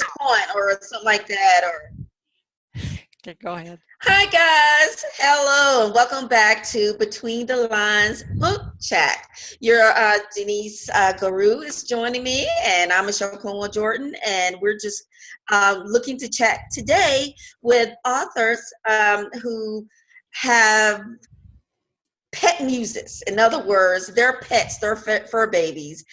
point or something like that. Or Okay, go ahead. hi guys, hello, and welcome back to Between the Lines Book Chat. Your Denise Guru is joining me, and I'm Michelle Cornwall Jordan, and we're just looking to chat today with authors who have pet muses. In other words, their pets, their fur babies,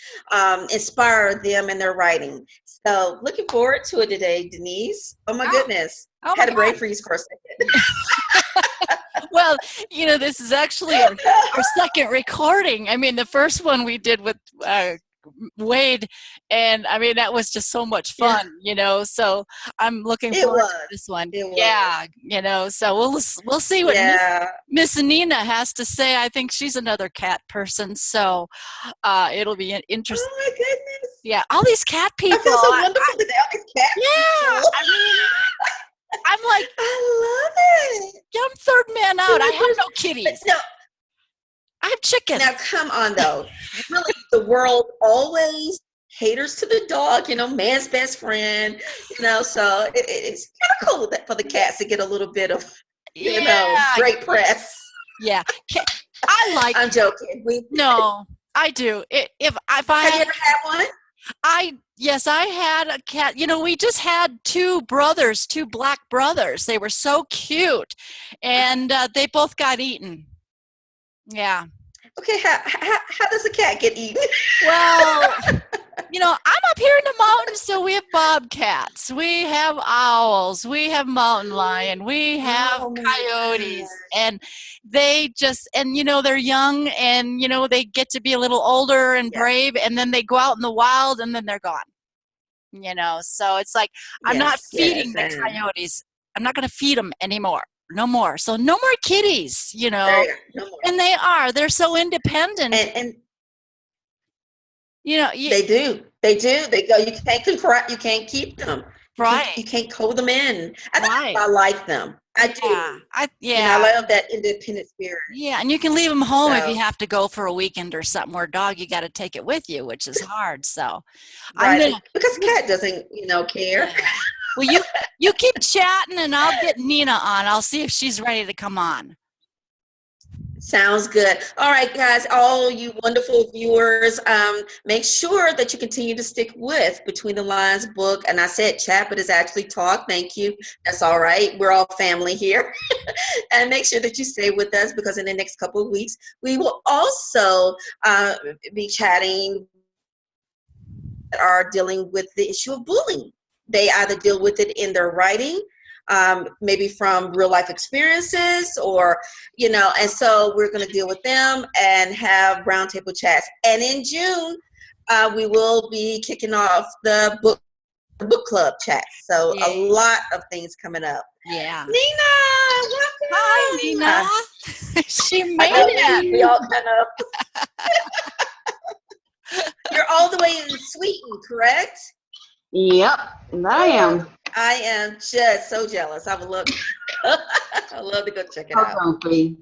inspire them in their writing. So, looking forward to it today, Denise. Oh my Oh, goodness, oh my had a brain God. freeze for a second. Well, this is actually our second recording. I mean, the first one we did with Wade, and I mean that was just so much Yeah, fun. So I'm looking it forward to was. this one. It was. Yeah, so we'll see what Yeah. Miss Nina has to say. I think she's another cat person, so it'll be an interesting. Oh my goodness. Yeah, all these cat I people. feel so wonderful that all these cat Yeah, people. I mean, I'm like, I love it. I'm third man See, out. I like have there's no kitties. no. I have chickens. Now, come on, though. Really, the world always caters to the dog, man's best friend, so it's kind of cool that for the cats to get a little bit of, Yeah, great press. yeah. I like. I'm joking. No, I do. If I Have you had, ever had one? yes, I had a cat. We just had two black brothers. They were so cute, and they both got eaten. Yeah. Okay, how does a cat get eaten? Well, I'm up here in the mountains, so we have bobcats, we have owls, we have mountain lion, we have Oh my coyotes, gosh. and they're young, and they get to be a little older and Yes, brave, and then they go out in the wild, and then they're gone. So it's like I'm not yes, feeding yes, the and coyotes. I'm not going to feed them anymore. No more. So no more kitties. there you go. No more. And they're so independent. And You they do. They go. You can't you can't keep them. You right. can't hold them in. I think Right. I like them. I Yeah. do. I Yeah. love that independent spirit. Yeah. And you can leave them home if you So have to go for a weekend or something. Or dog, you got to take it with you, which is hard. So I'm right, gonna. because cat doesn't care. Yeah. Well, you keep chatting, and I'll get Nina on. I'll see if she's ready to come on. Sounds good. All right, guys, all you wonderful viewers, make sure that you continue to stick with Between the Lines book. And I said chat, but it's actually talk. Thank you. That's all right. We're all family here. And make sure that you stay with us, because in the next couple of weeks, we will also be chatting that are dealing with the issue of bullying. They either deal with it in their writing, maybe from real life experiences, or and so we're going to deal with them and have roundtable chats. And in June, we will be kicking off the book club chat. So a Yeah. lot of things coming up. Yeah. Nina, Hi, welcome. Nina. She I made know it. we all kind of. You're all the way in Sweden, correct? Yep, I am. I am just so jealous. I would love. I love to go check it How out. grumpy.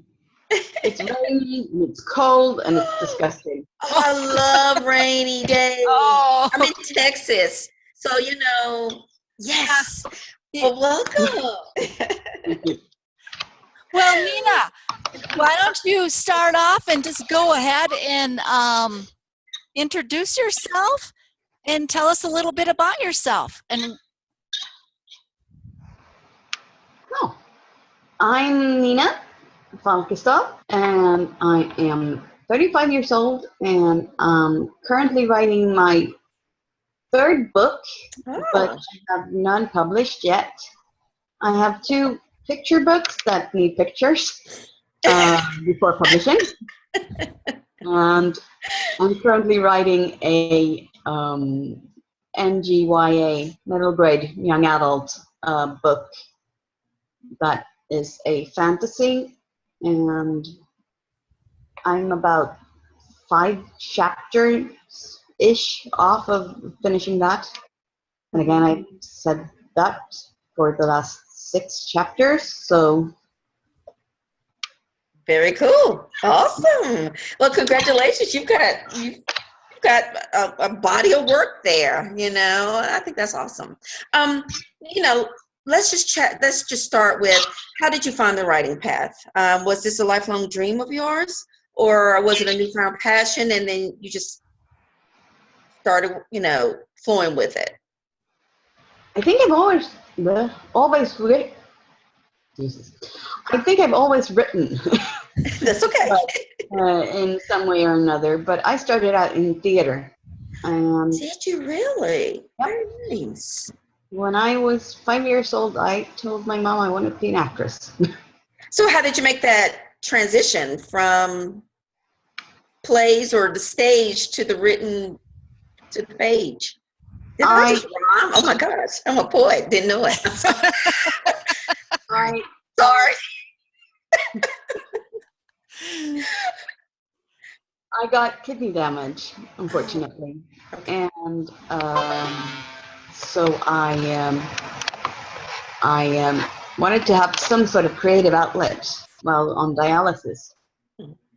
It's rainy, and it's cold, and it's disgusting. Oh, I love rainy days. Oh. I'm in Texas, so yes. Well, welcome. Thank you. Well, Nina, why don't you start off and just go ahead and introduce yourself and tell us a little bit about yourself. And Oh, I'm Nina Falkestav, and I am 35 years old, and I'm currently writing my third book, but Oh, I have none published yet. I have two picture books that need pictures before publishing, and I'm currently writing a NGYA, middle grade young adult book that is a fantasy, and I'm about 5 chapters-ish off of finishing that. And again, I said that for the last 6 chapters, so very cool. Awesome. Well, congratulations. You got a body of work there. I think that's awesome. You know, let's just chat. Let's just start with, how did you find the writing path? Was this a lifelong dream of yours, or was it a newfound passion, and then you just started, flowing with it? I think I've always written. Jesus. I think I've always written. That's okay. But, in some way or another. But I started out in theater. Did you really? Yep. Very nice. When I was 5 years old, I told my mom I wanted to be an actress. So how did you make that transition from plays or the stage to the written to the page? Did I just rhyme? Oh my gosh, I'm a poet. Didn't know it. Sorry. I got kidney damage, unfortunately, and so I wanted to have some sort of creative outlet while on dialysis.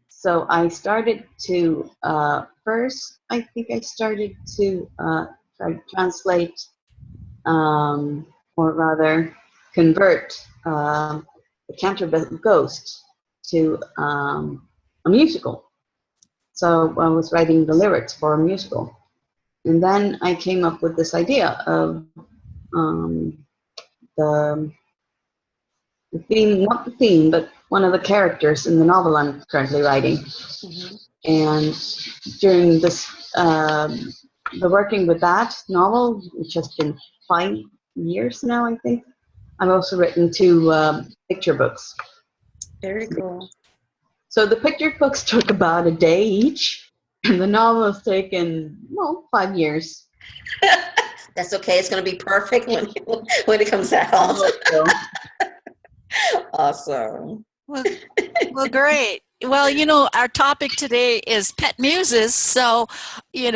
So I started to first. I think I started to try to translate, or rather, convert the Canterbury Ghost to a musical. So I was writing the lyrics for a musical. And then I came up with this idea of the theme, not the theme, but one of the characters in the novel I'm currently writing. Mm-hmm. And during this, the working with that novel, which has been 5 years now, I think, I've also written 2 picture books. Very cool. So the picture books took about a day each, and the novel has taken, 5 years. That's okay. It's going to be perfect when it comes out. Awesome. Well, great. Well, our topic today is pet muses. So, we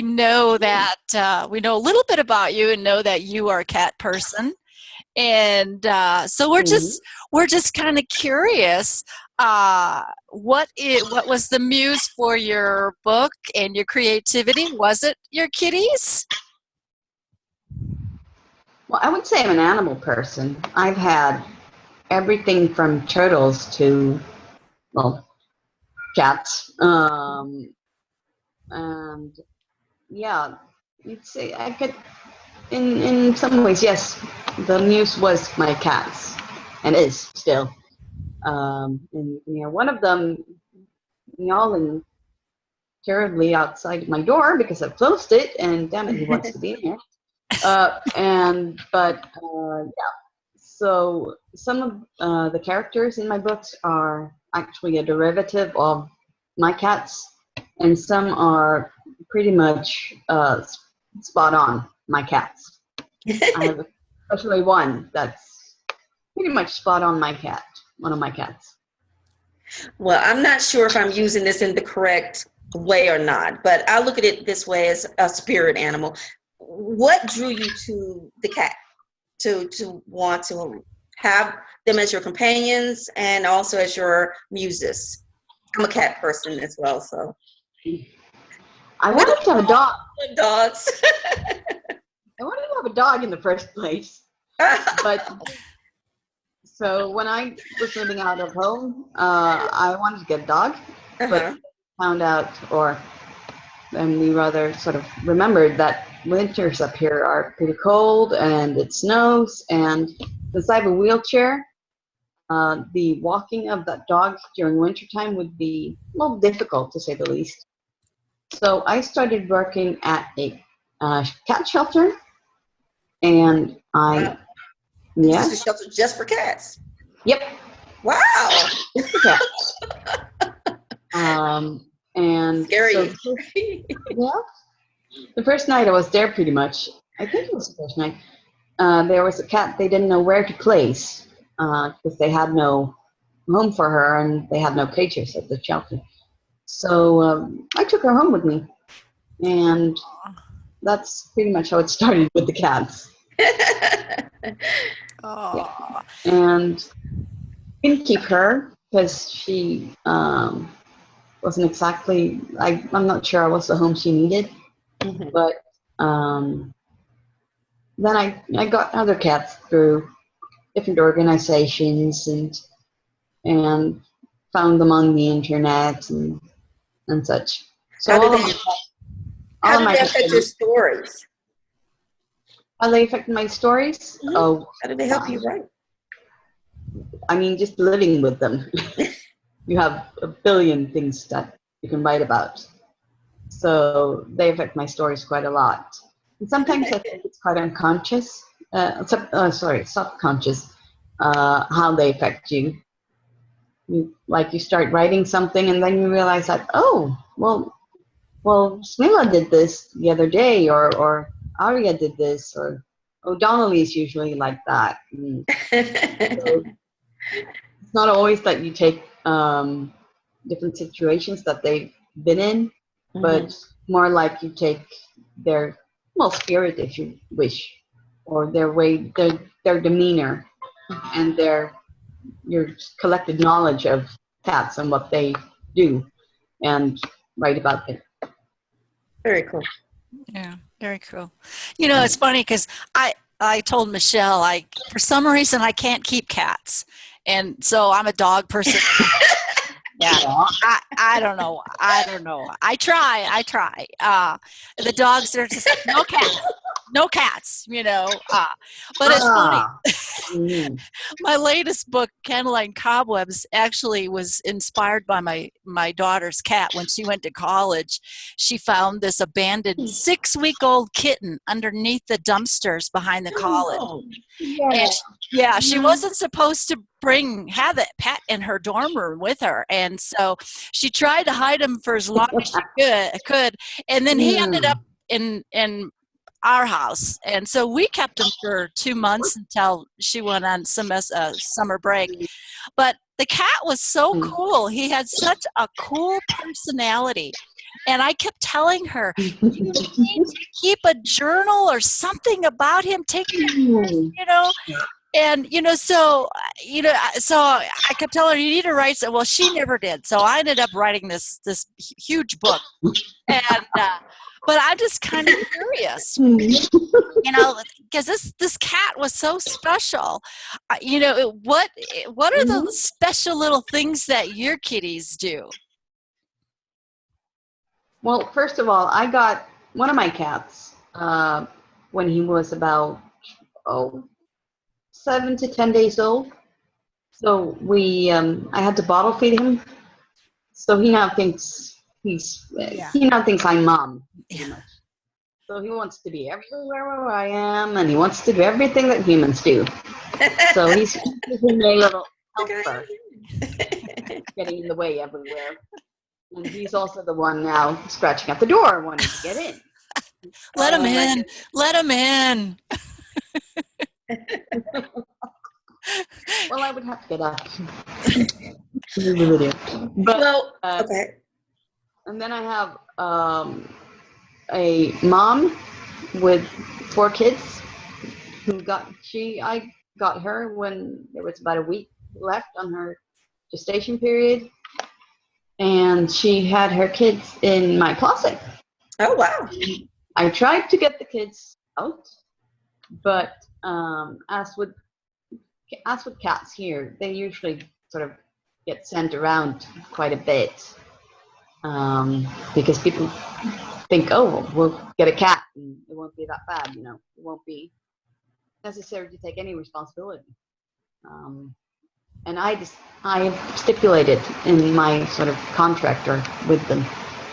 know that we know a little bit about you and know that you are a cat person. And so we're just kind of curious. What was the muse for your book and your creativity? Was it your kitties? Well, I would say I'm an animal person. I've had everything from turtles to, cats. And yeah, you'd say I could, in some ways, yes, the muse was my cats, and is still. And one of them yawling terribly outside my door because I've closed it, and damn it, he wants to be in here. So some of the characters in my books are actually a derivative of my cats, and some are pretty much spot on my cats. I have especially one that's pretty much spot on my cat, one of my cats. Well, I'm not sure if I'm using this in the correct way or not, but I look at it this way, as a spirit animal. What drew you to the cat, to want to have them as your companions and also as your muses? I'm a cat person as well, so. I wanted to have a dog. Dogs. I wanted to have a dog in the first place, but so when I was living out of home, I wanted to get a dog, but found out, and we rather sort of remembered that winters up here are pretty cold and it snows, and since I have a wheelchair, the walking of that dog during wintertime would be difficult, to say the least. So I started working at a cat shelter, and This is a shelter just for cats. Yep. Wow. Just for cats. And scary. So, the first night I was there, pretty much, I think it was the first night, there was a cat they didn't know where to place because they had no home for her and they had no cages at the shelter. So I took her home with me, and that's pretty much how it started with the cats. Yeah. And didn't keep her because she wasn't exactly, I'm not sure I was the home she needed, Mhm. but then I got other cats through different organizations and found them on the internet and such. So How did all of they my all how of did my they affect your stories? how they affect my stories? Mhm. Oh, How did they help you write? I mean, just living with them. You have a billion things that you can write about. So they affect my stories quite a lot. And sometimes I think it's quite unconscious, subconscious, how they affect you. Like you start writing something and then you realize that, oh, well, Smila did this the other day, or Arya did this, or O'Donnell is usually like that. So it's not always that you take different situations that they've been in, Mhm. but more like you take their, well, spirit, if you wish, or their way, their demeanor, and your collected knowledge of cats and what they do, and write about them. Very cool. Yeah, very cool. You know, it's funny because I told Michelle for some reason I can't keep cats, and so I'm a dog person. Yeah, I don't know. I try. The dogs are just like no cats. You know. But it's funny. Ah. Mm. My latest book, Candlelight and Cobwebs, actually was inspired by my daughter's cat. When she went to college, she found this abandoned 6-week-old kitten underneath the dumpsters behind the college. Oh, And Yeah. she wasn't supposed to have that pet in her dorm room with her, and so she tried to hide him for as long as she could, and then he ended up in our house, and so we kept him for 2 months until she went on summer break. But the cat was so cool. He had such a cool personality. And I kept telling her, you need to keep a journal or something about him. Take pictures, And, so I kept telling her, you need to write. So, well, she never did. So I ended up writing this huge book. And, but I'm just kind of curious, because this cat was so special. What are the special little things that your kitties do? Well, first of all, I got one of my cats when he was about 7 to 10 days old. So I had to bottle feed him. So he now thinks I'm mom, pretty much. So he wants to be everywhere where I am, and he wants to do everything that humans do. So he's a little helper, getting in the way everywhere. And he's also the one now scratching at the door, wanting to get in. Let him in. Let him in. Well, I would have to get up. But, okay. And then I have a mom with 4 kids I got her when there was about a week left on her gestation period, and she had her kids in my closet. Oh, wow. I tried to get the kids out, but as with cats here, they usually sort of get sent around quite a bit, because people think, oh, we'll get a cat and it won't be that bad, it won't be necessary to take any responsibility. And I stipulated in my sort of contract with them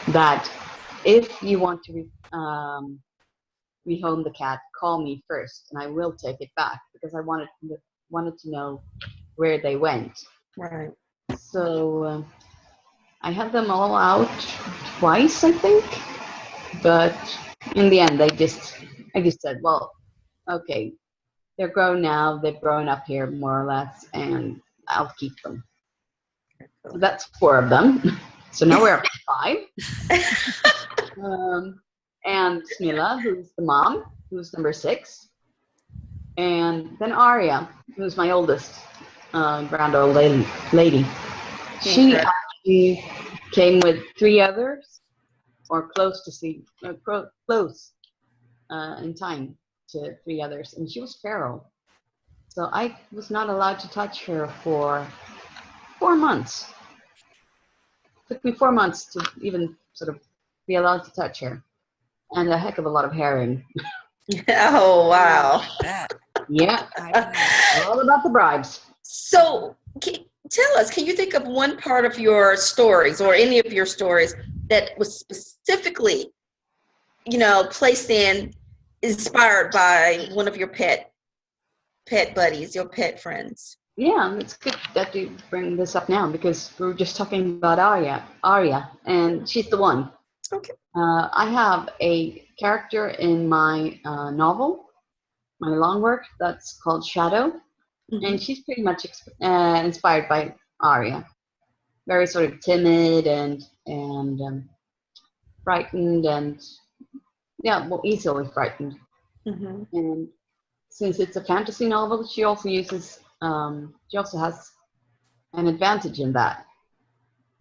that if you want to rehome the cat, call me first, and I will take it back, because I wanted to know where they went. Right. So I had them all out twice, I think, but in the end, I just said, well, okay, they're grown now. They've grown up here more or less, and I'll keep them. So that's 4 of them. So now we're up to 5. And Smila, who's the mom, who's number 6. And then Arya, who's my oldest grand old lady. She actually came with 3 others, or close to close in time to 3 others, and she was feral. So I was not allowed to touch her for 4 months. It took me 4 months to even sort of be allowed to touch her, and a heck of a lot of herring. Oh, wow. Yeah, all about the bribes. So tell us, can you think of one part of your stories or any of your stories that was specifically, placed inspired by one of your pet buddies, your pet friends? Yeah, it's good that you bring this up now, because we were just talking about Arya, and she's the one. Okay. I have a character in my novel, my long work, that's called Shadow, and she's pretty much inspired by Arya. Very sort of timid and frightened, and easily frightened. And since it's a fantasy novel, she also has an advantage in that,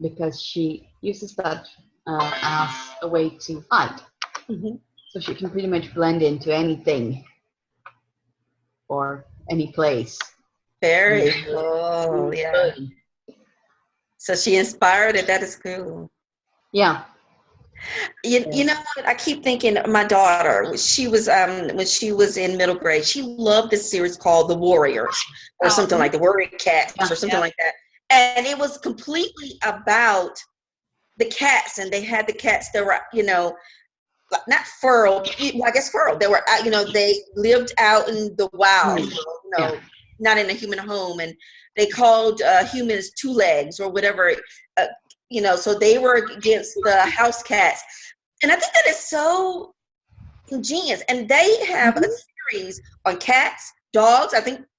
because she uses that as a way to hide. So she can pretty much blend into anything or any place. Very cool. Yeah. So she inspired it. That is cool. Yeah. You know what? I keep thinking my daughter, she was when she was in middle grade, she loved this series called The Warriors, or something like The Warrior Cats or something like that. And it was completely about the cats, and they had the cats that were, not feral, well, I guess feral. They were, they lived out in the wild, not in a human home, and they called humans two legs or whatever, so they were against the house cats. And I think that is so ingenious. And they have a series on cats, dogs,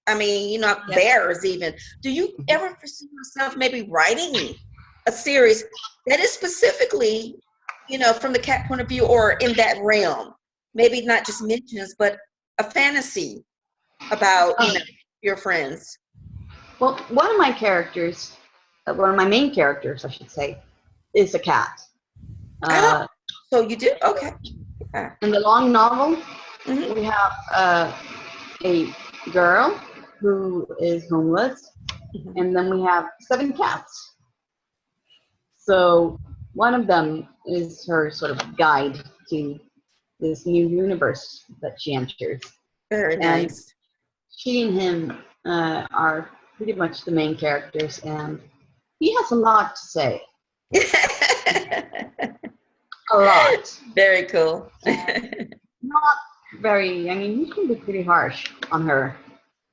bears even. Do you ever foresee yourself maybe writing a series that is specifically, from the cat point of view or in that realm? Maybe not just mentions, but a fantasy about, your friends. Well, one of my main characters, I should say, is a cat. So you do? Okay. In the long novel, we have a girl who is homeless, and then we have 7 cats. So one of them is her sort of guide to this new universe that she enters. Very nice. She and him are pretty much the main characters, and he has a lot to say. A lot. Very cool. Not very, he can be pretty harsh on her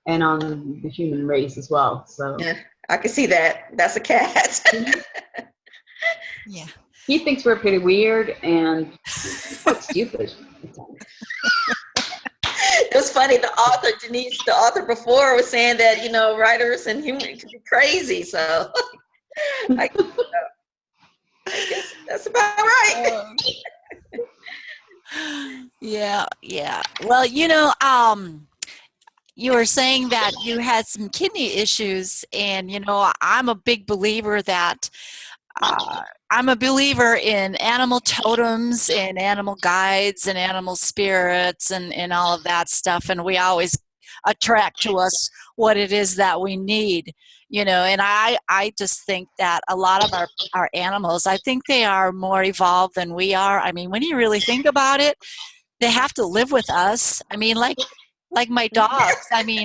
and on the human race as well. So yeah, I can see that. That's a cat. Yeah. He thinks we're pretty weird and quite stupid. It was funny. The author before was saying that, writers and humans can be crazy. So I guess that's about right. Yeah. Well, you were saying that you had some kidney issues, and, I'm a big believer that I'm a believer in animal totems and animal guides and animal spirits and all of that stuff. And we always attract to us what it is that we need, and I just think that a lot of our animals, I think they are more evolved than we are. When you really think about it, they have to live with us. Like my dogs. What do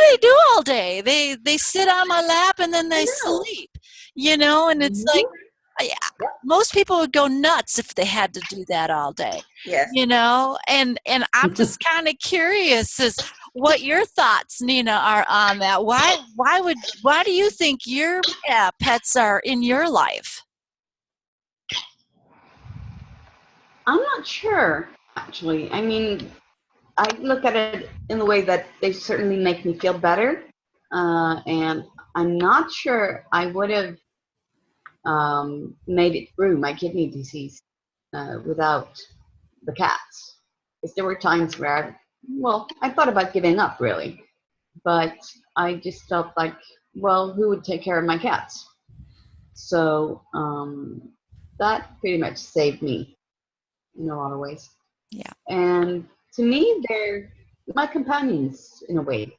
they do all day? They sit on my lap and then they sleep, and it's like, most people would go nuts if they had to do that all day. Yes. And I'm just kind of curious as what your thoughts, Nina, are on that. Why do you think your pets are in your life? I'm not sure, actually. I look at it in the way that they certainly make me feel better. And I'm not sure I would have made it through my kidney disease without the cats. Because there were times where I thought about giving up, really. But I just felt like, who would take care of my cats? So that pretty much saved me in a lot of ways. Yeah. And to me, they're my companions in a way.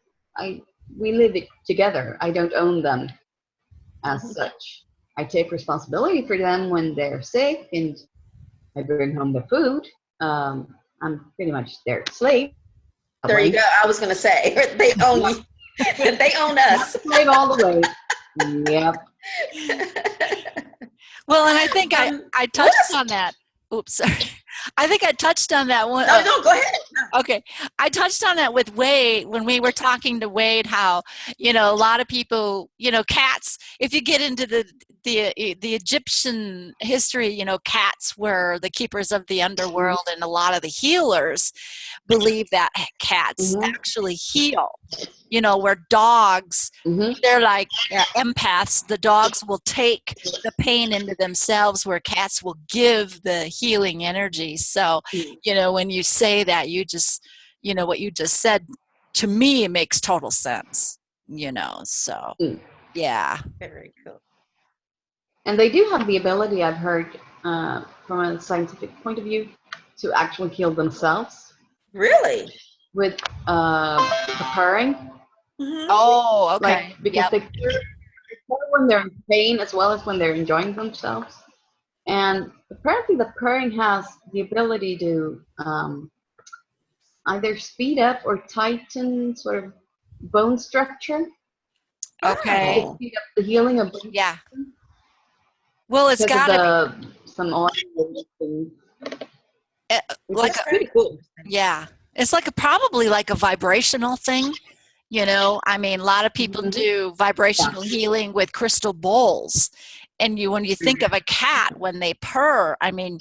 We live it together. I don't own them as such. I take responsibility for them when they're sick, and I bring home the food. I'm pretty much their slave. There you go. I was going to say, they own you. They own us. Slave all the way. Yep. Well, and I think I touched on that. Oops, sorry. I think I touched on that one. No, go ahead. Okay. I touched on that with Wade when we were talking to Wade, how, a lot of people, cats, if you get into the Egyptian history, cats were the keepers of the underworld, and a lot of the healers believe that cats actually heal. Where dogs, they're like empaths. The dogs will take the pain into themselves, where cats will give the healing energy. So, when you say that, you just, what you just said, to me, it makes total sense, so, yeah. Very cool. And they do have the ability, I've heard, from a scientific point of view, to actually heal themselves. Really? With the purring. Oh, okay. Because they purr when they're in pain as well as when they're enjoying themselves. And apparently the purring has the ability to either speed up or tighten sort of bone structure. Okay. To speed up the healing of bone. Yeah. Well, it's got to be some oil. Like pretty cool. Yeah. It's probably like a vibrational thing. I mean, a lot of people do vibrational healing with crystal bowls. And when you think of a cat, when they purr, I mean,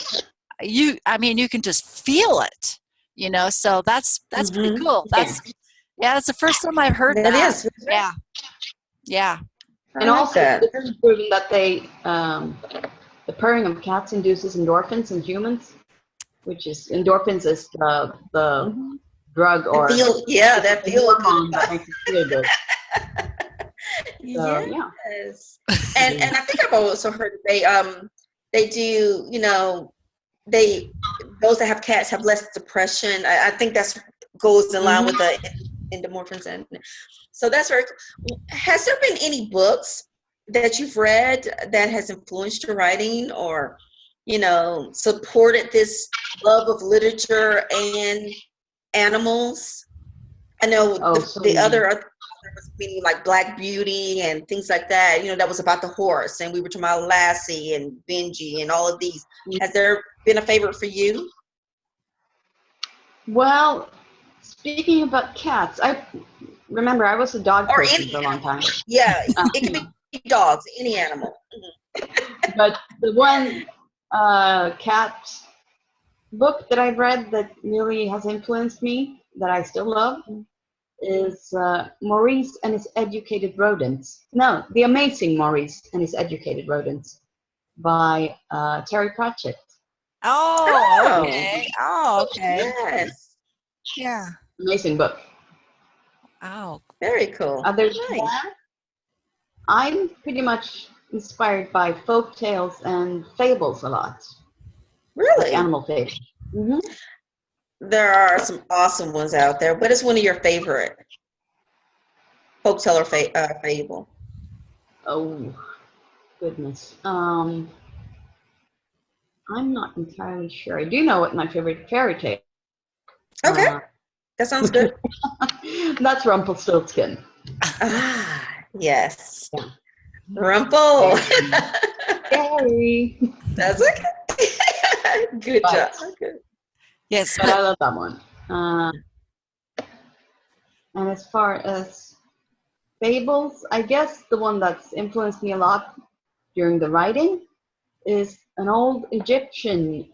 you can just feel it, so that's pretty cool. That's the first time I've heard that. Is. Yeah. Yeah. And also, it's proven that the purring of cats induces endorphins in humans, which is endorphins is the drug or that feel hormone that makes you feel good. So, yes. And I think I've also heard that they do, those that have cats have less depression. I think that's goes in line with the endorphins, and so that's very cool. Has there been any books that you've read that has influenced your writing, or supported this love of literature and animals? I know the other was meaning like Black Beauty and things like that, that was about the horse, and we were talking about Lassie and Benji and all of these. Has there been a favorite for you? Well, speaking about cats, I remember I was a dog person for a long time. Yeah, it can be dogs, any animal. But the one cat book that I've read that really has influenced me, that I still love, is Maurice and His Educated Rodents. No, The Amazing Maurice and His Educated Rodents by Terry Pratchett. Oh, okay. Oh, okay. Yes. Yeah. Amazing book. Oh, very cool. Other than that, I'm pretty much inspired by folk tales and fables a lot. Really? Like animal fables. There are some awesome ones out there. What is one of your favorite folktale or fable? Oh, goodness. I'm not entirely sure. I do know what my favorite fairy tale. Okay, that sounds good. That's Rumpelstiltskin. Yes. Yeah. Rumple. Scary. That's okay. Good job. Good. Yes, but I love that one. And as far as fables, I guess the one that's influenced me a lot during the writing is an old Egyptian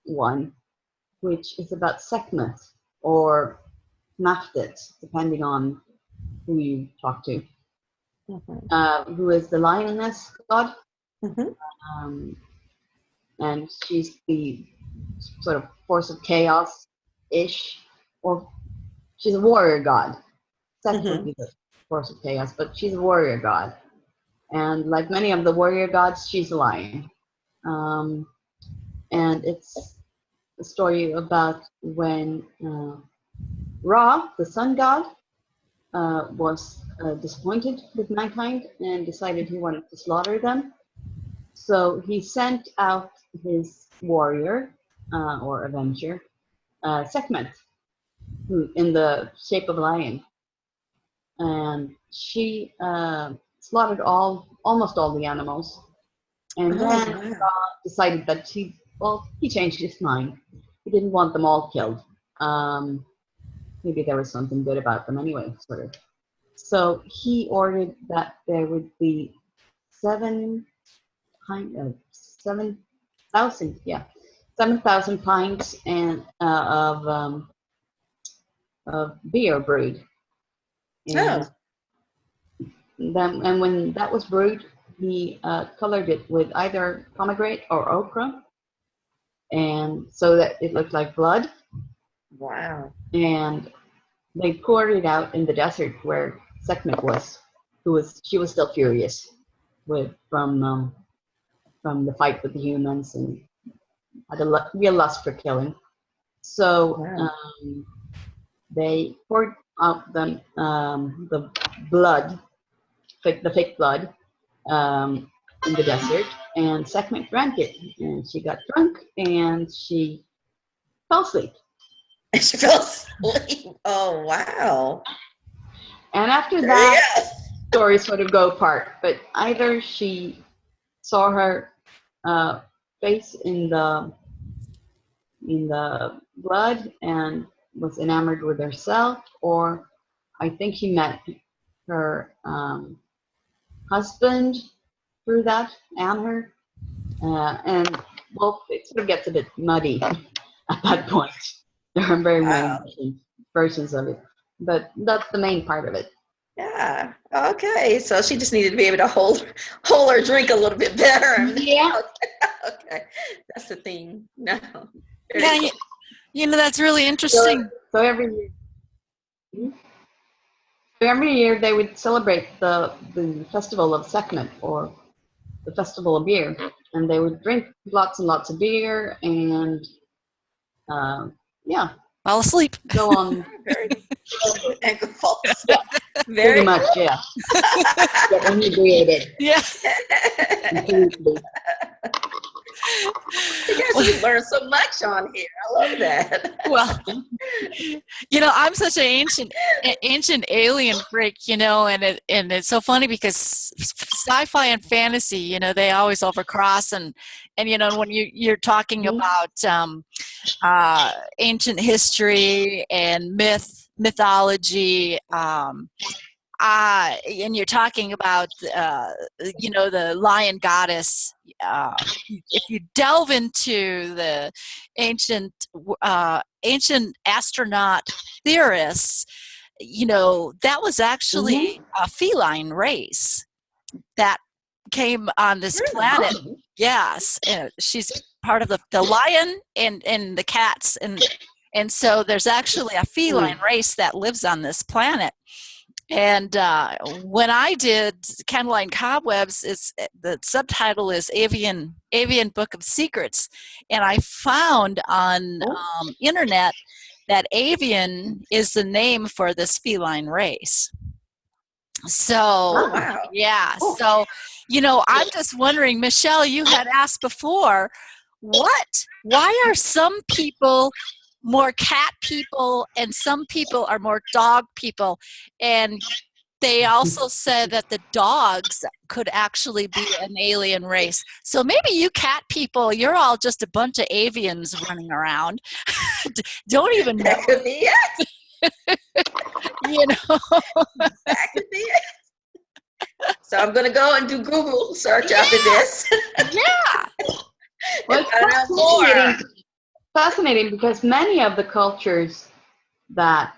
one, which is about Sekhmet or Mafdet, depending on who you talk to, who is the lioness god. And she's the sort of force of chaos-ish, or she's a warrior god. Sekhmet would be the force of chaos, but she's a warrior god. And like many of the warrior gods, she's a lion. And it's a story about when Ra, the sun god, was disappointed with mankind and decided he wanted to slaughter them. So he sent out his warrior or avenger, Sekhmet, in the shape of a lion. And she slaughtered almost all the animals. And then decided that he changed his mind. He didn't want them all killed. Maybe there was something good about them anyway, sort of. So he ordered that there would be 7,000 pints and of beer brewed. And and when that was brewed, he colored it with either pomegranate or ochre, and so that it looked like blood. Wow. And they poured it out in the desert where Sekhmet was, she was still furious from the fight with the humans and had a real lust for killing. So they poured out the blood, the fake blood, in the desert, and Sekhmet drank it, and she got drunk, and she fell asleep. She fell asleep. Oh, wow. And after that, stories sort of go apart. But either she saw her face in the blood and was enamored with herself, or I think she met her husband through that and her. And well, it sort of gets a bit muddy at that point. There are very many versions of it, but that's the main part of it. Yeah. Okay. So she just needed to be able to hold her drink a little bit better. Yeah. Okay. That's the thing. No. Yeah. Cool. You know, that's really interesting. So every year they would celebrate the festival of Sekhmet, or the festival of beer, and they would drink lots and lots of beer and fall asleep. Go on. And fall asleep. Yeah. Very much, yeah. Get inebriated. Yeah. Completely. You guys really learn so much on here. I love that. Well, you know, I'm such an ancient alien freak, you know, and it's so funny because sci-fi and fantasy, you know, they always overcross, and you know, when you're talking about ancient history and mythology, and you're talking about, you know, the lion goddess. If you delve into the ancient astronaut theorists, you know, that was actually a feline race that came on this planet. Yes, she's part of the lion and the cats, and so there's actually a feline race that lives on this planet. And when I did Candlelight and Cobwebs, the subtitle is Avian Book of Secrets, and I found on internet that avian is the name for this feline race. So so you know, I'm just wondering, Michelle, you had asked before, why are some people more cat people and some people are more dog people? And they also said that the dogs could actually be an alien race. So maybe you cat people, you're all just a bunch of avians running around. Don't even know. That could be it. You know. That could be it. So I'm going to go and do Google search after this. Yeah. Well, it's fascinating because many of the cultures that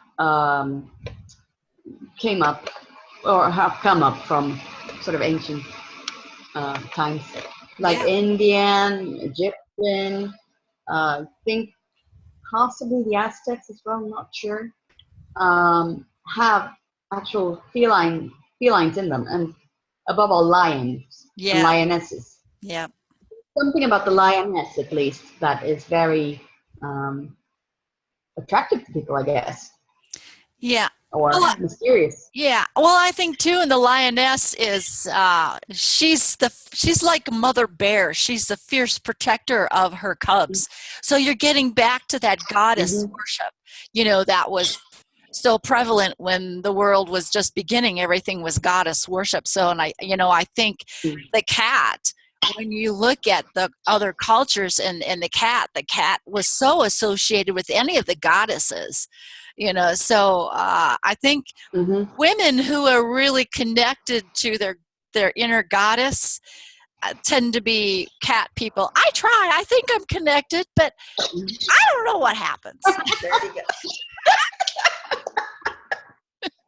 came up or have come up from sort of ancient times, like Indian, Egyptian, I think possibly the Aztecs as well, I'm not sure, have actual felines in them. And above all, lions and Yeah. lionesses. Yeah. Something about the lioness, at least, that is very attractive to people, I guess, Yeah. or Well, mysterious. yeah. Well, I think too, and the lioness is she's like Mother Bear. She's the fierce protector of her cubs. So you're getting back to that goddess worship. That was so prevalent when the world was just beginning. Everything was goddess worship. So, and I think the cat, when you look at the other cultures and the cat was so associated with any of the goddesses, so I think women who are really connected to their inner goddess tend to be cat people. I think I'm connected, but I don't know what happens. There you go.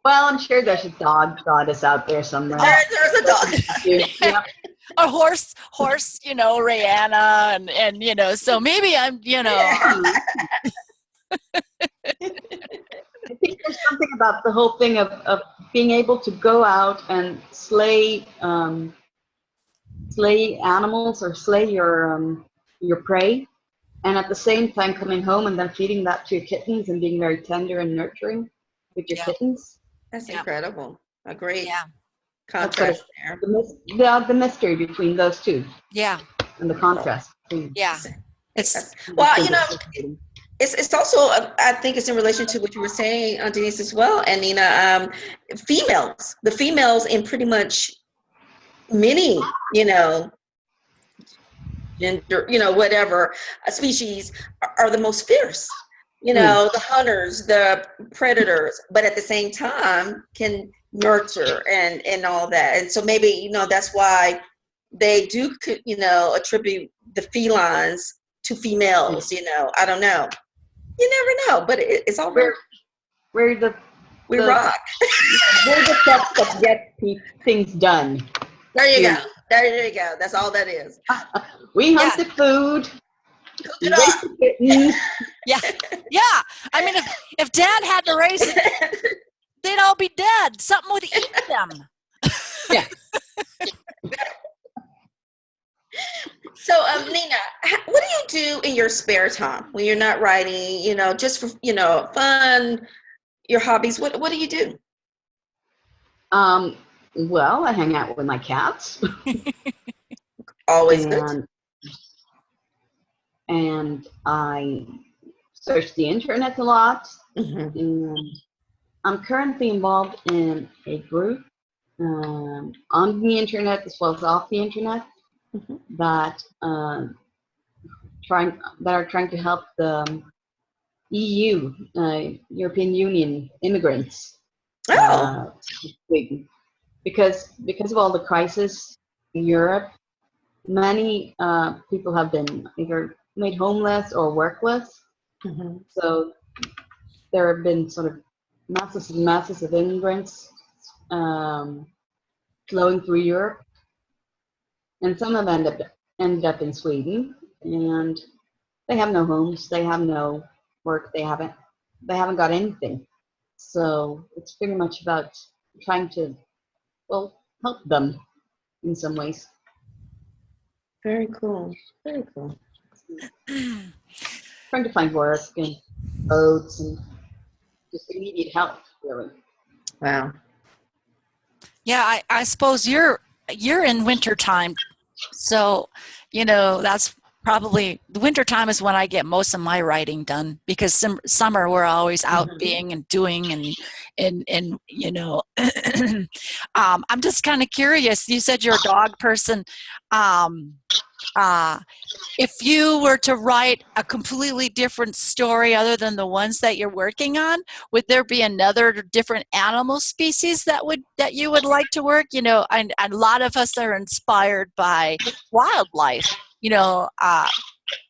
Well, I'm sure there's a dog goddess out there somewhere. There's a dog. Yeah. A horse, Rihanna, and so maybe I'm, I think there's something about the whole thing of being able to go out and slay animals or slay your prey, and at the same time coming home and then feeding that to your kittens and being very tender and nurturing with your kittens. That's incredible. A great contrast there. The mystery between those two. Yeah. And the contrast. Yeah. It's also, I think it's in relation to what you were saying, Denise, as well, and Nina, the females in pretty much many, gender, whatever species are the most fierce, the hunters, the predators, but at the same time can nurture and all that. And so maybe, that's why they do, attribute the felines to females, I don't know. You never know, but it's all very. We rock. We're the sets that get things done. There you go. There you go. That's all that is. We hunt the food. Cook it up. Yeah. Yeah. I mean, if Dad had to raise it, they'd all be dead. Something would eat them. Yeah. So, Nina, what do you do in your spare time when you're not writing, just for, fun, your hobbies? What do you do? Well, I hang out with my cats. Always good. And I search the internet a lot. And I'm currently involved in a group on the internet as well as off the internet that are trying to help the EU, European Union immigrants. Because of all the crisis in Europe, many people have been either made homeless or workless. So there have been sort of masses of immigrants flowing through Europe, and some have ended up in Sweden, and they have no homes, they have no work, they haven't got anything. So it's pretty much about trying to help them in some ways. Very cool. Very cool. Trying to find work and boats and just immediate help, really. Wow. Yeah, I suppose you're in wintertime, so that's probably the wintertime is when I get most of my writing done, because summer we're always out being and doing and I'm just kind of curious. You said you're a dog person. If you were to write a completely different story other than the ones that you're working on, would there be another different animal species that you would like to work? And a lot of us are inspired by wildlife.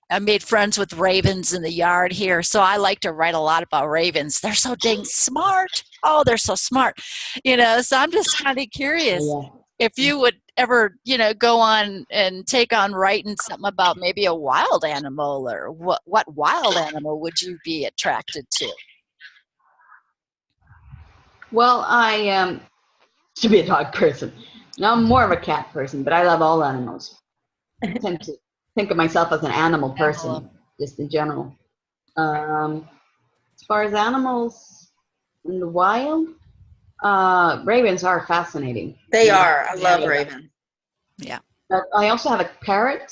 I made friends with ravens in the yard here, so I like to write a lot about ravens. They're so dang smart. Oh, they're so smart. So I'm just kind of curious if you would ever, go on and take on writing something about maybe a wild animal, or what wild animal would you be attracted to? Well, I to be a dog person. Now I'm more of a cat person, but I love all animals. I tend to think of myself as an animal person, just in general. As far as animals in the wild, ravens are fascinating. They are. I love ravens. Yeah. But I also have a parrot,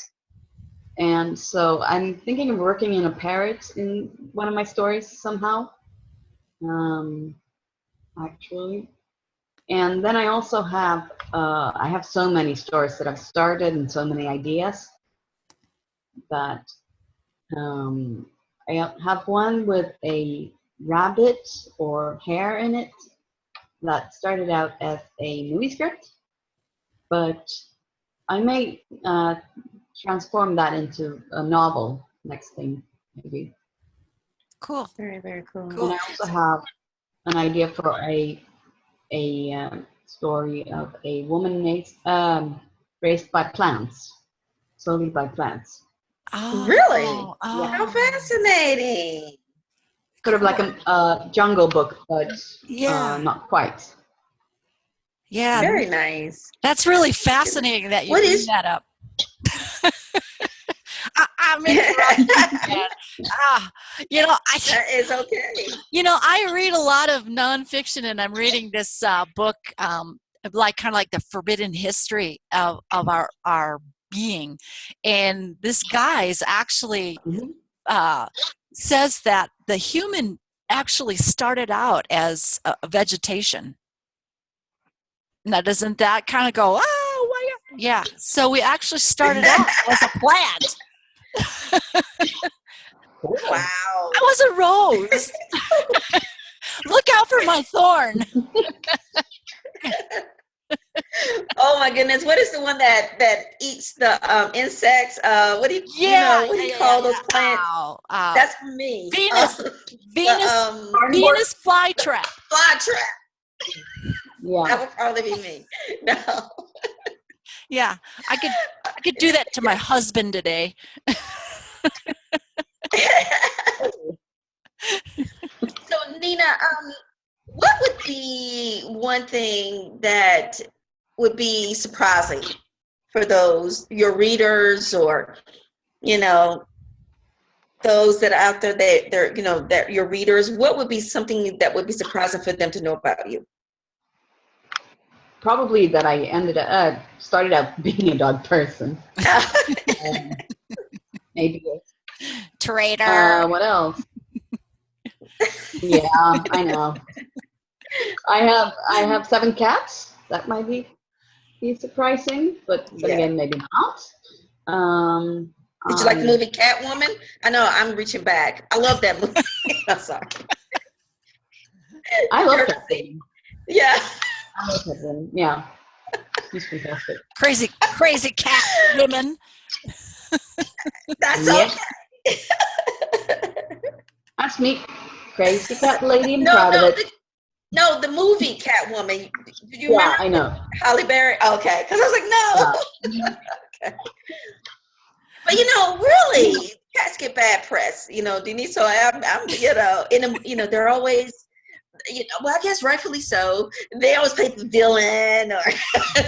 and so I'm thinking of working in a parrot in one of my stories somehow. Actually, and then I also have I have so many stories that I've started and so many ideas that I have one with a rabbit or hare in it that started out as a movie script, but I may transform that into a novel next thing, maybe. Cool. Very, very cool. And I also have an idea for a story of a woman raised by plants, solely by plants. Oh, Really? Oh. How fascinating. Sort of like a Jungle Book, but Yeah. not quite. Yeah. Very nice. That's really fascinating that you What bring is- that up. I'm interrupting. You know, That is okay. I read a lot of nonfiction, and I'm reading this book, like kind of like the forbidden history of our being, and this guy is actually says that the human actually started out as a vegetation. Now, doesn't that kind of go? Oh, why? Yeah. So we actually started out as a plant. Wow. I was a rose. Look out for my thorn. Oh my goodness! What is the one that eats the insects? What do you call those plants? That's for me. Venus flytrap. Flytrap. Yeah. That would probably be me. No. Yeah, I could do that to my husband today. So Nina, what would be one thing that would be surprising for your readers, or those that are out there that your readers? What would be something that would be surprising for them to know about you? Probably that I started out being a dog person. Maybe. Traitor. What else? Yeah, I know. I have 7 cats. That might be surprising, but again, maybe not. Did you like the movie Catwoman? I know I'm reaching back. I love that movie. I'm sorry. I love Catwoman. Yeah. I love Catwoman. Yeah. She's fantastic. Crazy cat women. That's okay. That's me. Crazy cat lady. I'm proud of it. The movie Catwoman. Did you remember? I know. Halle Berry. Okay, because I was like, no. Okay. But really, cats get bad press. Denise. So I'm they're always, well, I guess rightfully so. They always play the villain, or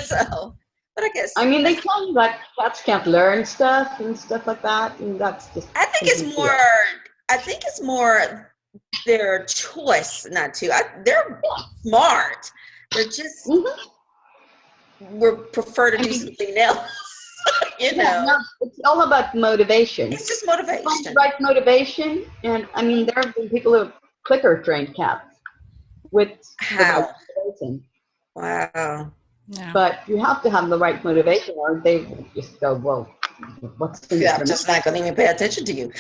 so. But I guess. I mean, they claim that cats can't learn stuff and stuff like that, and that's just. I think it's more their choice not to. They're smart. They're just would prefer to do something else. No, it's all about motivation. It's just motivation. Find the right motivation, and I mean, there have been people who have clicker trained cats with the right motivation. Wow. Yeah. But you have to have the right motivation, or they just go, "Well, what's in it for me? I'm just not going to even pay attention to you."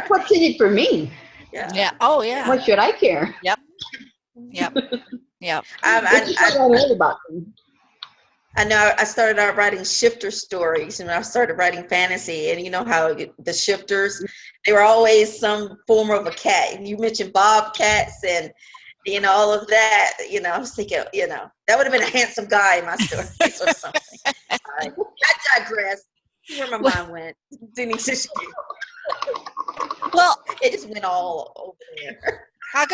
What's in it for me? Yeah. Oh, yeah. Why should I care? Yep. I read about them. I know I started out writing shifter stories, and I started writing fantasy, and you know how the shifters, they were always some form of a cat. You mentioned bobcats and all of that. I was thinking, that would have been a handsome guy in my stories or something. I digress. Where my mind went. Denise's shoe. Well, It just went all over there. I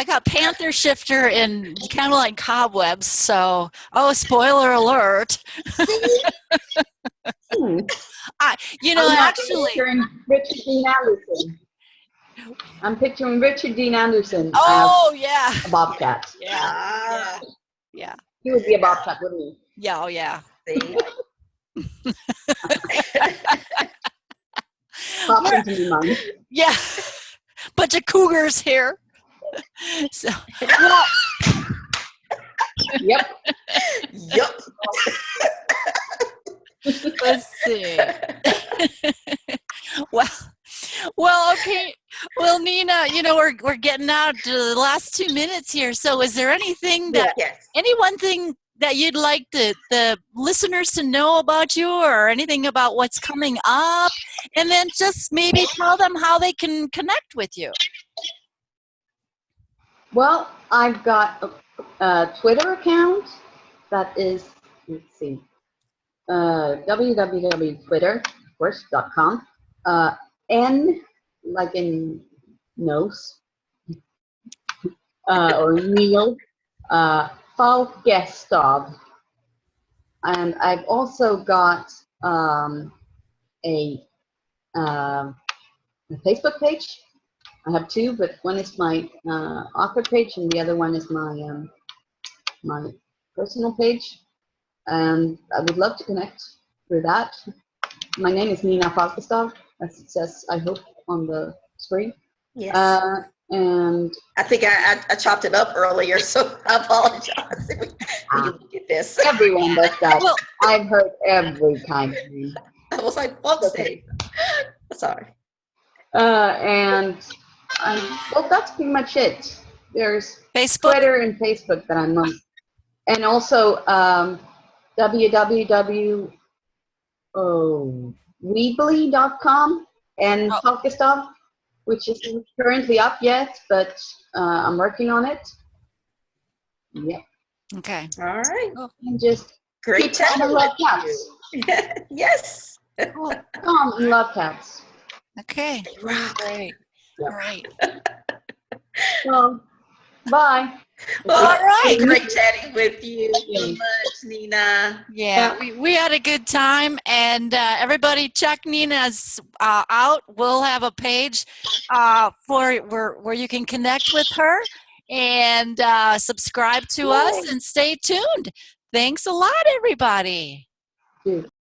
got Panther Shifter and kind of like Cobwebs. So, spoiler alert. Hmm. Actually. Picturing Richard Dean Anderson. I'm picturing Richard Dean Anderson Oh, as yeah. a bobcat. Yeah. He would be a bobcat, wouldn't he? Yeah. Oh, yeah. See? Pops into my mind. Yeah. Bunch of cougars here. So, well, Yep. Yup. let's see. Well, okay. Well, Nina, we're getting out to the last 2 minutes here. So, is there anything any one thing that you'd like the listeners to know about you, or anything about what's coming up, and then just maybe tell them how they can connect with you? Well, I've got a Twitter account that is, let's see, www.twitter.com. N, like in nose, or Neil, Falkestav. And I've also got a Facebook page. I have two, but one is my author page, and the other one is my my personal page. And I would love to connect through that. My name is Nina Falkestav, as it says, I hope, on the screen. Yes. And I think I chopped it up earlier, so I apologize. We can look at this. Everyone does that. Well, I've heard every kind of name. I was like, fuck's sake. Sorry. And well, that's pretty much it. There's Facebook? Twitter and Facebook that I'm on. And also www.weebly.com and Falkestav, which isn't currently up yet, but I'm working on it. Yeah. Okay. All right. And just Great chatting and love cats. Yes. Cool. Calm and love cats. Okay. Great. Yep. Great. Well, bye. Well, All right. Great chatting with you so much, Nina. Yeah, we had a good time, and everybody check Nina's out. We'll have a page for where you can connect with her, and subscribe to us, and stay tuned. Thanks a lot, everybody.